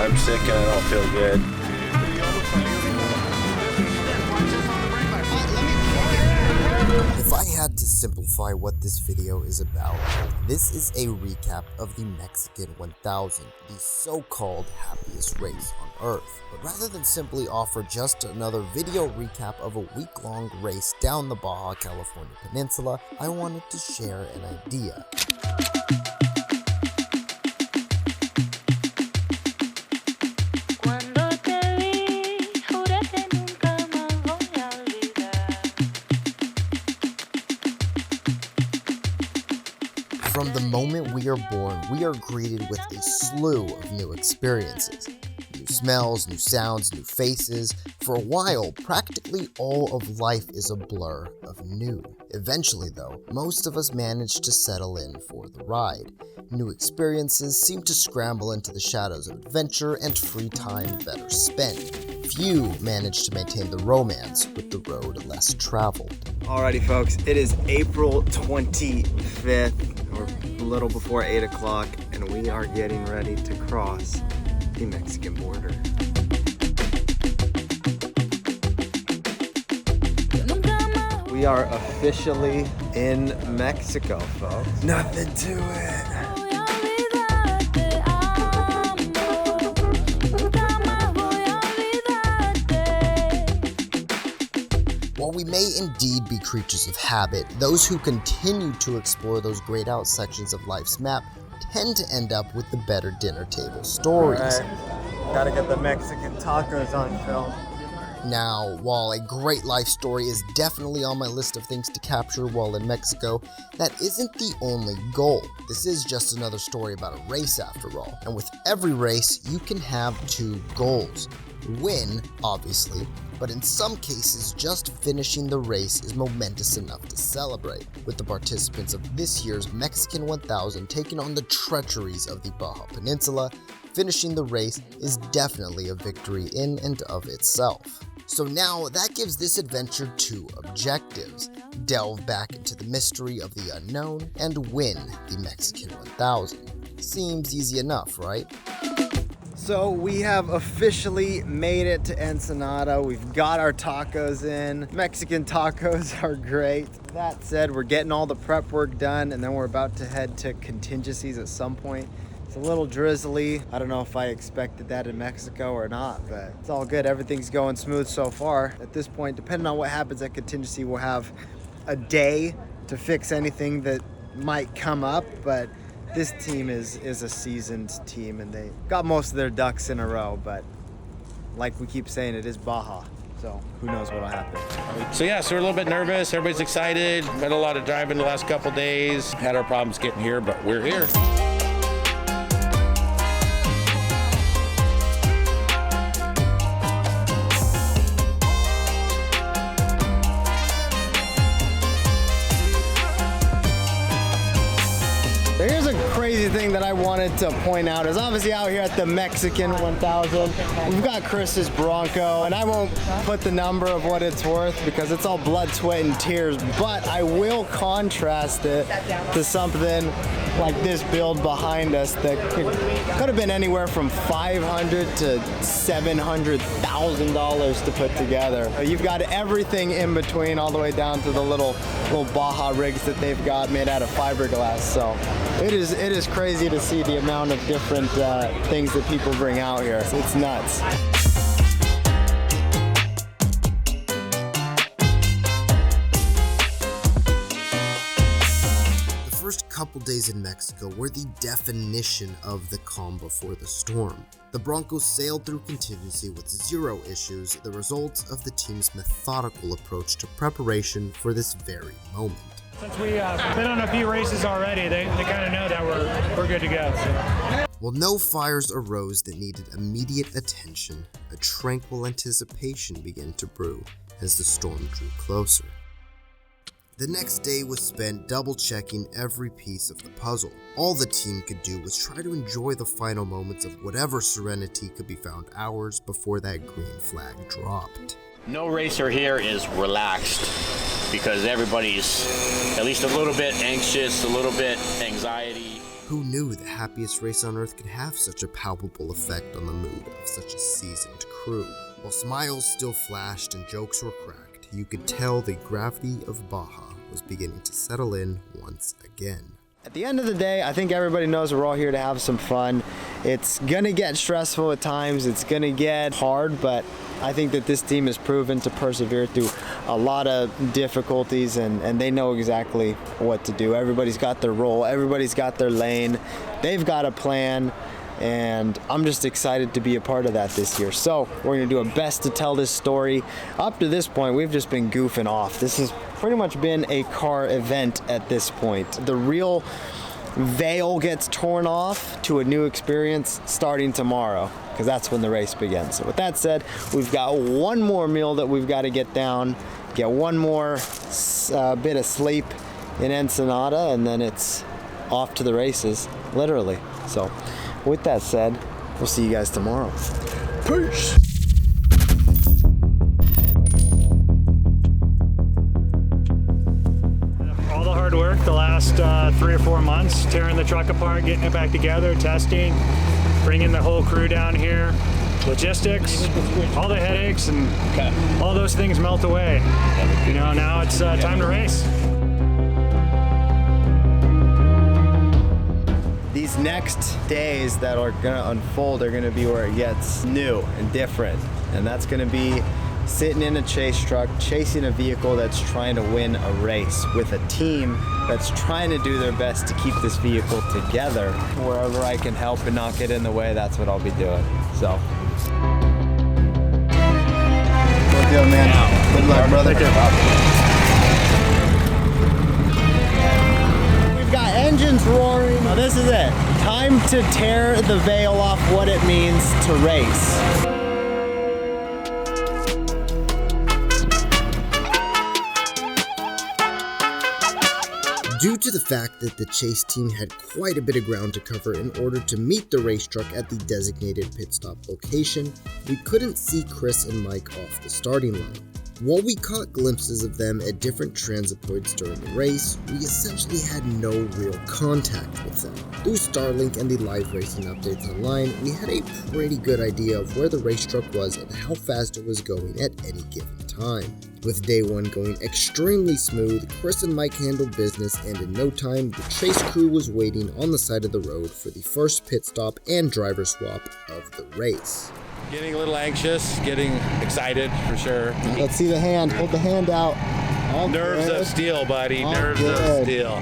I'm sick and I don't feel good. If I had to simplify what this video is about, this is a recap of the Mexican 1000, the so-called happiest race on Earth. But rather than simply offer just another video recap of a week-long race down the Baja California Peninsula, I wanted to share an idea. From the moment we are born, we are greeted with a slew of new experiences. New smells, new sounds, new faces. For a while, practically all of life is a blur of new. Eventually though, most of us manage to settle in for the ride. New experiences seem to scramble into the shadows of adventure and free time better spent. Few manage to maintain the romance with the road less traveled. Alrighty folks, it is April 25th. We're a little before 8 o'clock and we are getting ready to cross the Mexican border. We are officially in Mexico, folks. Nothing to it. While we may indeed be creatures of habit, those who continue to explore those grayed out sections of life's map tend to end up with the better dinner table stories. Right. Gotta get the Mexican tacos on film. Now, while a great life story is definitely on my list of things to capture while in Mexico, that isn't the only goal. This is just another story about a race after all. And with every race, you can have two goals. Win, obviously, but in some cases, just finishing the race is momentous enough to celebrate, with the participants of this year's Mexican 1000 taking on the treacheries of the Baja Peninsula. Finishing the race is definitely a victory in and of itself. So now that gives this adventure two objectives: delve back into the mystery of the unknown and win the Mexican 1000. Seems easy enough, right? So we have officially made it to Ensenada. We've got our tacos in. Mexican tacos are great. That said, we're getting all the prep work done and then we're about to head to contingencies at some point. It's a little drizzly. I don't know if I expected that in Mexico or not, but it's all good. Everything's going smooth so far. At this point, depending on what happens at contingency, we'll have a day to fix anything that might come up, but this team is a seasoned team and they got most of their ducks in a row, but like we keep saying, it is Baja, so who knows what'll happen. So we're a little bit nervous. Everybody's excited. Had a lot of driving the last couple days. Had our problems getting here, but we're here. Here's a crazy thing that I wanted to point out is obviously out here at the Mexican 1000, we've got Chris's Bronco, and I won't put the number of what it's worth because it's all blood, sweat, and tears, but I will contrast it to something like this build behind us that could have been anywhere from $500,000 to $700,000 to put together. You've got everything in between, all the way down to the little Baja rigs that they've got made out of fiberglass. So it is crazy to see the amount of different things that people bring out here. It's nuts. Couple days in Mexico were the definition of the calm before the storm. The Broncos sailed through contingency with zero issues, the result of the team's methodical approach to preparation for this very moment. Since we've been on a few races already, they kind of know that we're good to go. So. While no fires arose that needed immediate attention, a tranquil anticipation began to brew as the storm drew closer. The next day was spent double-checking every piece of the puzzle. All the team could do was try to enjoy the final moments of whatever serenity could be found hours before that green flag dropped. No racer here is relaxed because everybody's at least a little bit anxious, a little bit anxiety. Who knew the happiest race on earth could have such a palpable effect on the mood of such a seasoned crew? While smiles still flashed and jokes were cracked, you could tell the gravity of Baja was beginning to settle in once again. At the end of the day, I think everybody knows we're all here to have some fun. It's gonna get stressful at times, it's gonna get hard, but I think that this team has proven to persevere through a lot of difficulties, and they know exactly what to do. Everybody's got their role, everybody's got their lane, they've got a plan, and I'm just excited to be a part of that this year. So we're gonna do our best to tell this story. Up to this point, we've just been goofing off. This has pretty much been a car event at this point. The real veil gets torn off to a new experience starting tomorrow, because that's when the race begins. So with that said, we've got one more meal that we've got to get down, get one more bit of sleep in Ensenada, and then it's off to the races, literally. So with that said, we'll see you guys tomorrow. Peace! All the hard work the last 3 or 4 months, tearing the truck apart, getting it back together, testing, bringing the whole crew down here, logistics, all the headaches, and all those things melt away. You know, now it's time to race. These next days that are gonna unfold are gonna be where it gets new and different. And that's gonna be sitting in a chase truck, chasing a vehicle that's trying to win a race with a team that's trying to do their best to keep this vehicle together. Wherever I can help and not get in the way, that's what I'll be doing. So. Good deal, man. Good luck, brother. We've got engines roaring. Now this is it. Time to tear the veil off what it means to race. Due to the fact that the chase team had quite a bit of ground to cover in order to meet the race truck at the designated pit stop location, we couldn't see Chris and Mike off the starting line. While we caught glimpses of them at different transit points during the race, we essentially had no real contact with them. Through Starlink and the live racing updates online, we had a pretty good idea of where the race truck was and how fast it was going at any given time. With day one going extremely smooth, Chris and Mike handled business, and in no time, the chase crew was waiting on the side of the road for the first pit stop and driver swap of the race. Getting a little anxious, getting excited for sure. Let's see the hand. Hold the hand out. All Nerves good. of steel, buddy. All Nerves good. of steel.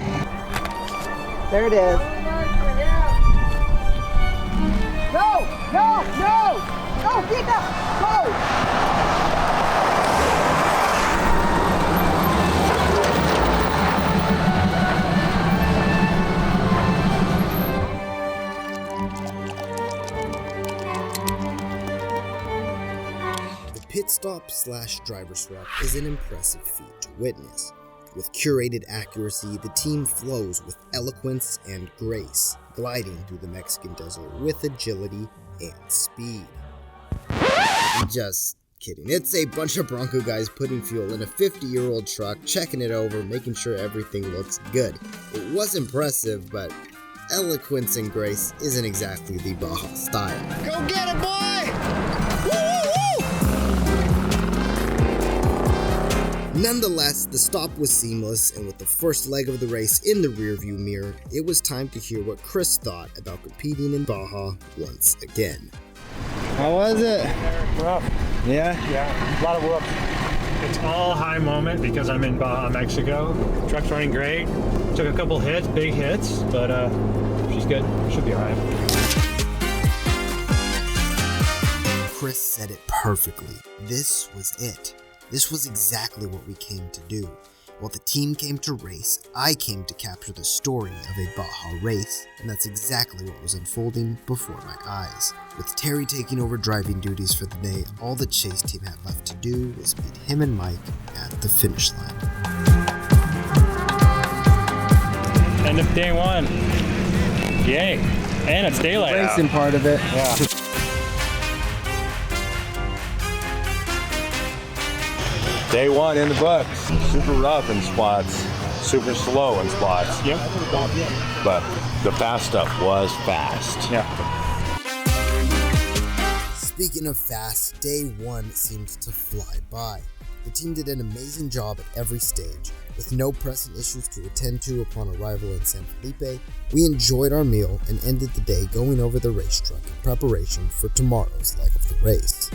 There it is. No! No! No! No! Get up! Go! Pit stop / driver swap is an impressive feat to witness. With curated accuracy, the team flows with eloquence and grace, gliding through the Mexican desert with agility and speed. Just kidding. It's a bunch of Bronco guys putting fuel in a 50-year-old truck, checking it over, making sure everything looks good. It was impressive, but eloquence and grace isn't exactly the Baja style. Go get it, boy! Nonetheless, the stop was seamless, and with the first leg of the race in the rearview mirror, it was time to hear what Chris thought about competing in Baja once again. How was it? Rough. Yeah? Yeah, a lot of whoops. It's all high moment because I'm in Baja, Mexico. Truck's running great. Took a couple hits, big hits, but she's good. Should be all right. Chris said it perfectly. This was it. This was exactly what we came to do. While the team came to race, I came to capture the story of a Baja race, and that's exactly what was unfolding before my eyes. With Terry taking over driving duties for the day, all the chase team had left to do was meet him and Mike at the finish line. End of day one. Yay. And it's daylight out. Racing part of it. Yeah. Day one in the books. Super rough in spots, super slow in spots. Yep. But The fast stuff was fast. Yeah. Speaking of fast, day one seems to fly by. The team did an amazing job at every stage. With no pressing issues to attend to upon arrival in San Felipe, we enjoyed our meal and ended the day going over the race truck in preparation for tomorrow's leg of the race.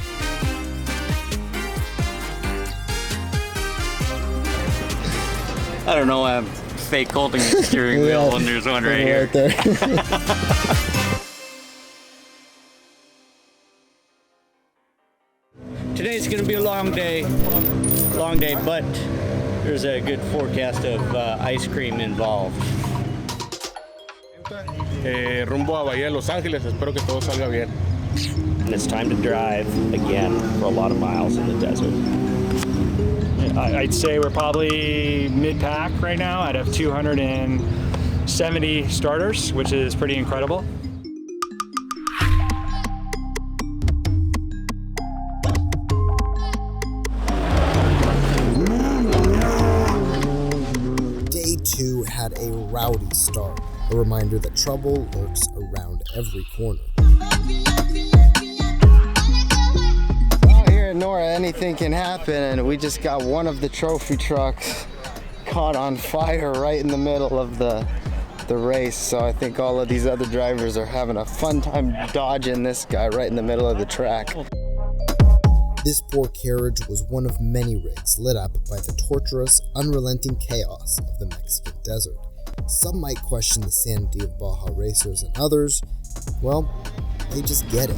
I don't know, I have fake holding the steering wheel when there's one right here. there. Today's going to be a long day, but there's a good forecast of ice cream involved. Rumbo a Bahía de Los Ángeles, espero que todo salga bien. And it's time to drive again for a lot of miles in the desert. I'd say we're probably mid-pack right now. I'd have 270 starters, which is pretty incredible. Day two had a rowdy start, a reminder that trouble lurks around every corner. Out here in Nora, anything can happen, and we just got one of the trophy trucks caught on fire right in the middle of the race. So I think all of these other drivers are having a fun time dodging this guy right in the middle of the track. This poor carriage was one of many rigs lit up by the torturous, unrelenting chaos of the Mexican desert. Some might question the sanity of Baja racers, and others, well, they just get it.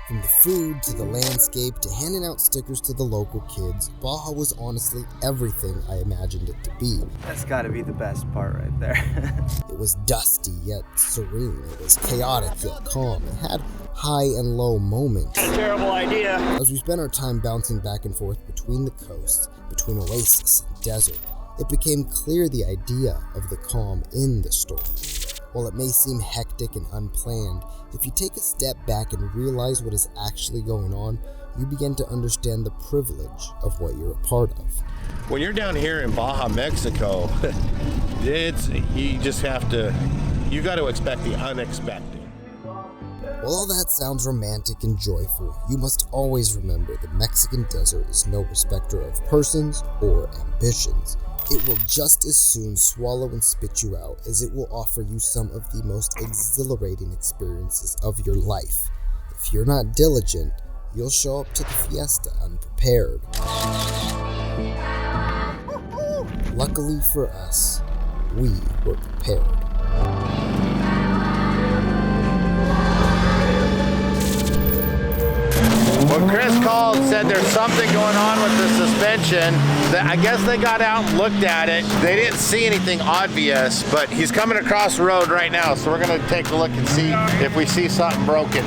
From the food to the landscape to handing out stickers to the local kids, Baja was honestly everything I imagined it to be. That's got to be the best part right there. It was dusty yet serene. It was chaotic yet calm. It had high and low moments. Terrible idea. As we spent our time bouncing back and forth between the coasts, between oasis and desert, it became clear the idea of the calm in the storm. While it may seem hectic and unplanned, if you take a step back and realize what is actually going on, you begin to understand the privilege of what you're a part of. When you're down here in Baja, Mexico, you got to expect the unexpected. While all that sounds romantic and joyful, you must always remember the Mexican desert is no respecter of persons or ambitions. It will just as soon swallow and spit you out as it will offer you some of the most exhilarating experiences of your life. If you're not diligent, you'll show up to the fiesta unprepared. Luckily for us, we were prepared. When Chris called and said there's something going on with the suspension, I guess they got out and looked at it. They didn't see anything obvious, but he's coming across the road right now, so we're gonna take a look and see if we see something broken.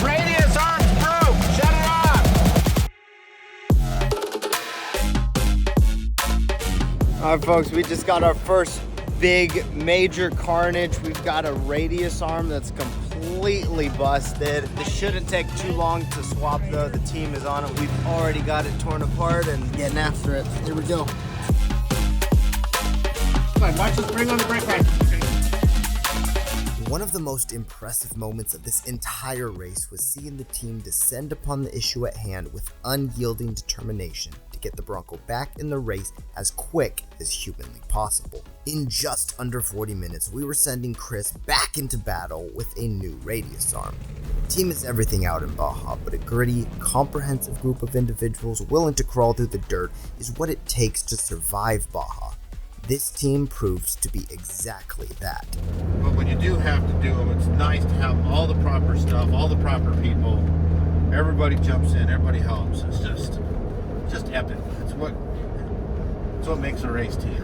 Radius arms broke, shut it off! All right, folks, we just got our first big major carnage. We've got a radius arm that's completely busted. This shouldn't take too long to swap though. The team is on it. We've already got it torn apart and getting after it. Here we go. Watch us bring on the brake line. One of the most impressive moments of this entire race was seeing the team descend upon the issue at hand with unyielding determination to get the Bronco back in the race as quick as humanly possible. In just under 40 minutes, we were sending Chris back into battle with a new radius arm. Team is everything out in Baja, but a gritty, comprehensive group of individuals willing to crawl through the dirt is what it takes to survive Baja. This team proves to be exactly that. But when you do have to do them, it's nice to have all the proper stuff, all the proper people. Everybody jumps in, everybody helps. It's just epic. It's what makes a race team.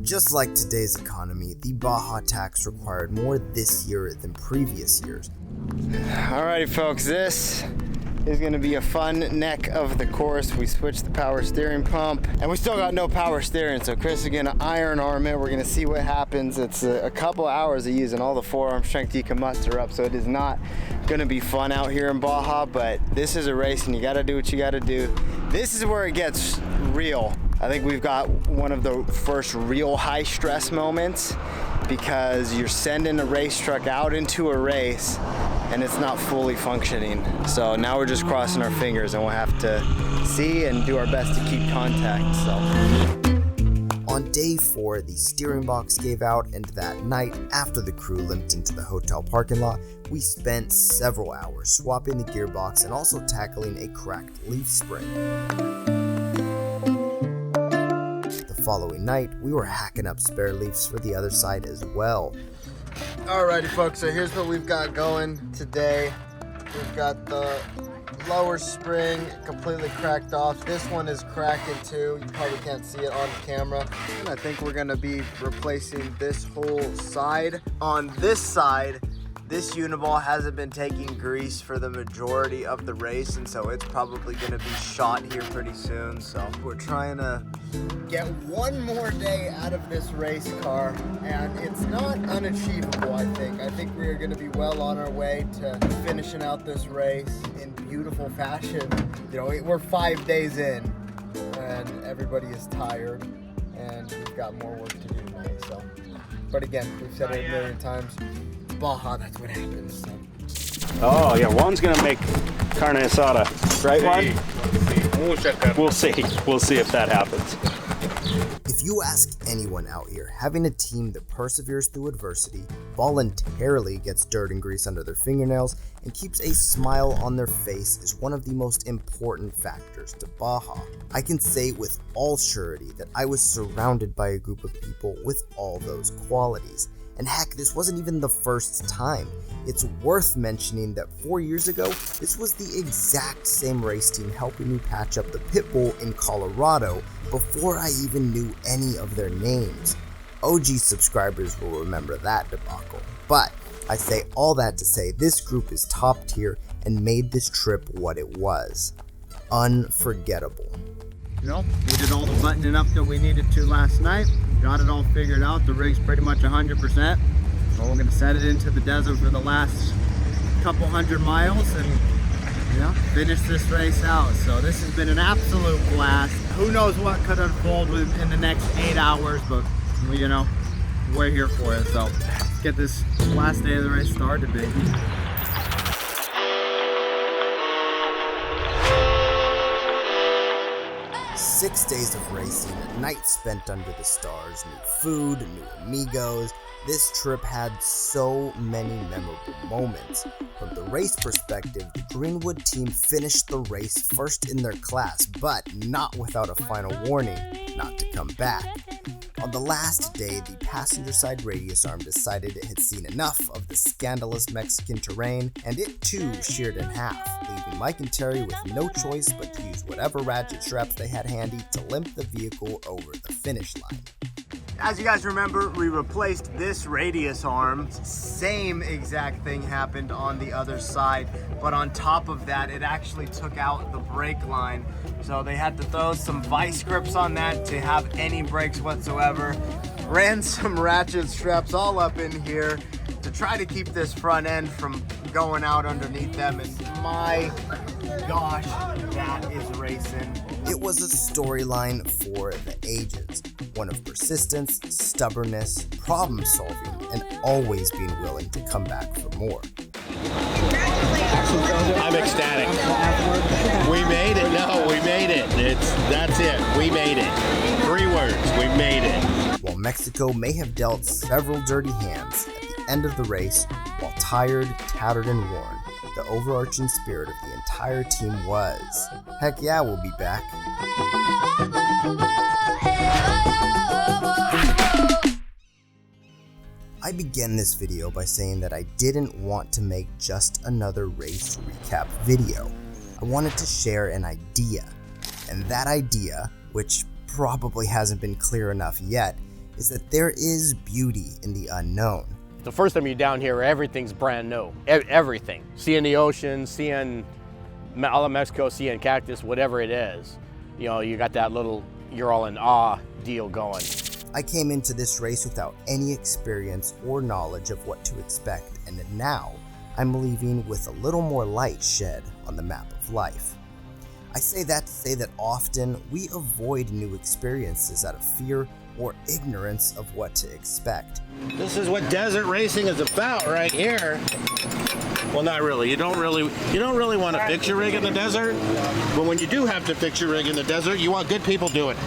just like today's economy, the Baja tax required more this year than previous years. Alrighty folks, this is gonna be a fun neck of the course. We switched the power steering pump and we still got no power steering, so Chris is gonna iron arm it. We're gonna see what happens. It's a couple hours of using all the forearm strength you can muster up, so it is not gonna be fun out here in Baja, but this is a race and you gotta do what you gotta do. This is where it gets real. I think we've got one of the first real high stress moments, because you're sending a race truck out into a race and it's not fully functioning. So now we're just crossing our fingers and we'll have to see and do our best to keep contact. So on day 4, the steering box gave out, and that night, after the crew limped into the hotel parking lot, we spent several hours swapping the gearbox and also tackling a cracked leaf spring. The following night, we were hacking up spare leaves for the other side as well. alrighty folks, so here's what we've got going today. We've got the lower spring completely cracked off. This one is cracking too. You probably can't see it on camera. And I think we're gonna be replacing this whole side. On this side, this Uniball hasn't been taking grease for the majority of the race, and so it's probably gonna be shot here pretty soon. So we're trying to get one more day out of this race car, and it's not unachievable, I think. I think we are gonna be well on our way to finishing out this race in beautiful fashion. You know, we're 5 days in, and everybody is tired, and we've got more work to do today, so. But again, we've said it a million times, Baja, that's what happens. So. Oh yeah, Juan's gonna make carne asada, right, Juan? We'll see. We'll see if that happens. If you ask anyone out here, having a team that perseveres through adversity, voluntarily gets dirt and grease under their fingernails, and keeps a smile on their face is one of the most important factors to Baja. I can say with all surety that I was surrounded by a group of people with all those qualities. And heck, this wasn't even the first time. It's worth mentioning that 4 years ago, this was the exact same race team helping me patch up the pit bull in Colorado before I even knew any of their names. OG subscribers will remember that debacle. But I say all that to say this group is top tier and made this trip what it was. Unforgettable. You know, we did all the buttoning up that we needed to last night. Got it all figured out. The rig's pretty much 100%. So we're gonna set it into the desert for the last couple hundred miles and, you know, finish this race out. So this has been an absolute blast. Who knows what could unfold in the next 8 hours, but you know, we're here for it. So let's get this last day of the race started, baby. Six days of racing, nights spent under the stars, new food, new amigos. This trip had so many memorable moments. From the race perspective, the Greenwood team finished the race first in their class, but not without a final warning not to come back. On the last day, the passenger side radius arm decided it had seen enough of the scandalous Mexican terrain, and it too sheared in half, leaving Mike and Terry with no choice but to use whatever ratchet straps they had handy to limp the vehicle over the finish line. As you guys remember, we replaced this radius arm. Same exact thing happened on the other side, but on top of that, it actually took out the brake line. So they had to throw some vice grips on that to have any brakes whatsoever. Ran some ratchet straps all up in here to try to keep this front end from going out underneath them, and my gosh, that is racing. It was a storyline for the ages, one of persistence, stubbornness, problem solving, and always being willing to come back for more. I'm ecstatic. We made it. No, we made it. That's it. We made it. 3 words. We made it. While Mexico may have dealt several dirty hands, at the end of the race, while tired, tattered, and worn, the overarching spirit of the entire team was, heck yeah, we'll be back. I began this video by saying that I didn't want to make just another race recap video. I wanted to share an idea, and that idea, which probably hasn't been clear enough yet, is that there is beauty in the unknown. The first time you're down here, everything's brand new. Everything. Seeing the ocean, seeing all of Mexico, seeing cactus, whatever it is. You know, you got that little, you're all in awe deal going. I came into this race without any experience or knowledge of what to expect, and now I'm leaving with a little more light shed on the map of life. I say that to say that often we avoid new experiences out of fear or ignorance of what to expect. This is what desert racing is about right here. Well, not really. You don't really want to fix your rig in the desert. But when you do have to fix your rig in the desert, you want good people doing it.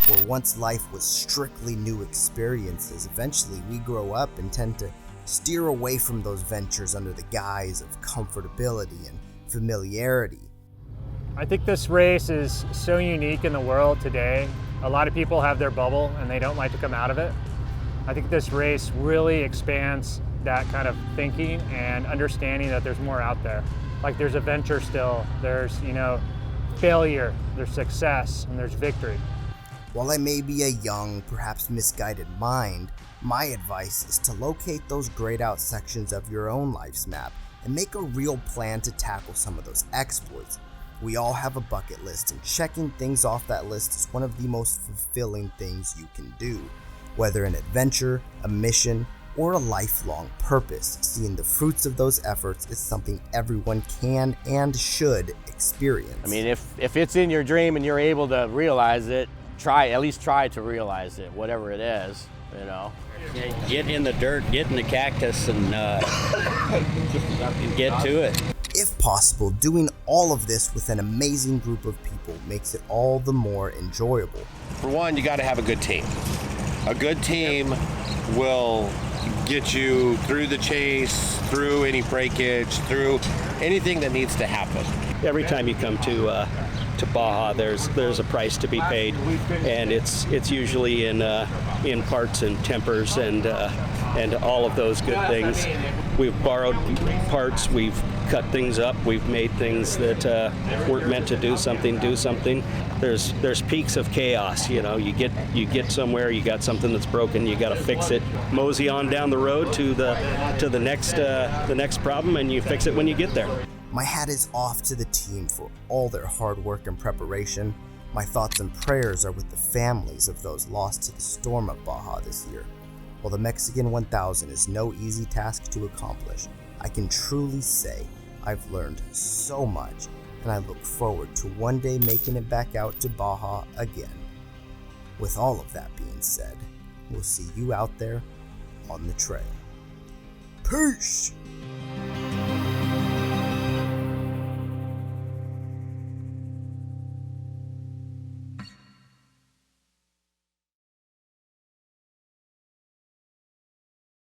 Where once life was strictly new experiences, eventually we grow up and tend to steer away from those ventures under the guise of comfortability and familiarity. I think this race is so unique in the world today. A lot of people have their bubble and they don't like to come out of it. I think this race really expands that kind of thinking and understanding that there's more out there. Like there's adventure still, there's, you know, failure, there's success, and there's victory. While I may be a young, perhaps misguided mind, my advice is to locate those grayed out sections of your own life's map and make a real plan to tackle some of those exploits. We all have a bucket list, and checking things off that list is one of the most fulfilling things you can do. Whether an adventure, a mission, or a lifelong purpose, seeing the fruits of those efforts is something everyone can and should experience. I mean, if it's in your dream and you're able to realize it, at least try to realize it, whatever it is, you know. Get in the dirt, get in the cactus, and get to it. If possible, doing all of this with an amazing group of people makes it all the more enjoyable. For one, you got to have a good team. A good team will get you through the chase, through any breakage, through anything that needs to happen. Every time you come to Baja, there's a price to be paid, and it's usually in parts and tempers and all of those good things. We've borrowed parts, we've cut things up, we've made things that weren't meant to do something. There's peaks of chaos, you know. You get somewhere, you got something that's broken, you got to fix it. Mosey on down the road to the next problem, and you fix it when you get there. My hat is off to the team for all their hard work and preparation. My thoughts and prayers are with the families of those lost to the storm of Baja this year. While the Mexican 1000 is no easy task to accomplish, I can truly say I've learned so much, and I look forward to one day making it back out to Baja again. With all of that being said, we'll see you out there on the trail. Peace!